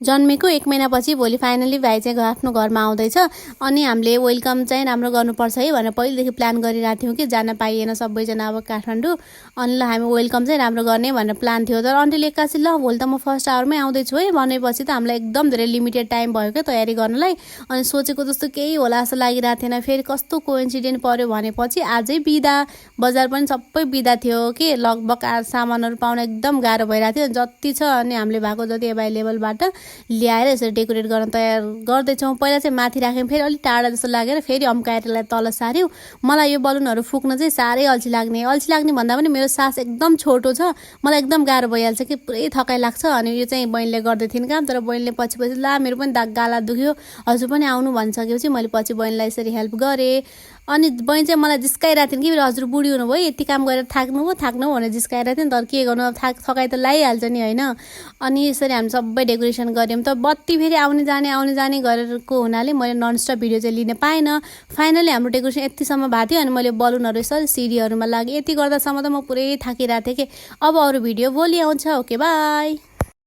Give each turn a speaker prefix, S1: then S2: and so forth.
S1: जन्मेको 1 महिनापछि भोलि फाइनली भाइ चाहिँ आफ्नो घरमा आउँदैछ। अनि हामीले वेलकम चाहिँ राम्रो गर्नुपर्छ है भनेर पहिलेदेखि प्लान गरिरहेको थियौँ कि जान पाइएन सबैजना अब काठमाडौँ। अनि ल हामी वेलकम चाहिँ राम्रो गर्ने भनेर प्लान थियो। तर अन्तिले एक्कासी ल भोलि त म फर्स्ट आवरमै आउँदैछु है भनेपछि त हामीलाई एकदम धेरै लिमिटेड टाइम भयो क्या तयारी गर्नलाई। अनि सोचेको जस्तो केही होला जस्तो लागिरहेको थिएन। फेरि कस्तो कोइन्सिडेन्ट पर्यो भनेपछि आजै बिदा, बजार पनि सबै बिदा थियो कि लगभग सामानहरू पाउन एकदम गाह्रो भइरहेको थियो। जति छ अनि हामीले भएको जति एभाइलेबलबाट ल्याएर यसरी डेकोरेट गर्न तयार गर्दैछौँ। पहिला चाहिँ माथि राख्यौँ, फेरि अलिक टाढा जस्तो लागेर फेरि अम्काएरलाई तल सार्यौँ। मलाई यो बलुनहरू फुक्न चाहिँ साह्रै अल्छी लाग्ने भन्दा पनि मेरो सास एकदम छोटो छ, मलाई एकदम गाह्रो भइहाल्छ कि पुरै थकाइ लाग्छ। अनि यो चाहिँ बहिनीले गर्दै थिइन् काम, तर बहिनीले पछि ला मेरो पनि गाला दुख्यो, हजुर पनि आउनु भनिसकेपछि मैले पछि बहिनीलाई यसरी हेल्प गरेँ। अनि बहिनी चाहिँ मलाई जिस्काइरहेको थिइन् कि हजुर बुढी हुनुभयो, यति काम गरेर थाक्नु हो भनेर जिस्काइरहेको थिइन्। तर के गर्नु, अब थकाइ त लागिहाल्छ नि होइन। अनि यसरी हामी सबै डेकोरेसन गऱ्यौँ। त बत्ती फेरि आउने जाने गरेको हुनाले मैले ननस्टप भिडियो चाहिँ लिन पाइनँ। फाइनली हाम्रो डेकोरेसन यतिसम्म भएको थियो। अनि मैले बलुनहरू यसरी सिडीहरूमा लागेँ। यति गर्दासम्म त म पुरै थाकिरहेको थिएँ कि अब अरू भिडियो भोलि आउँछ। Okay by.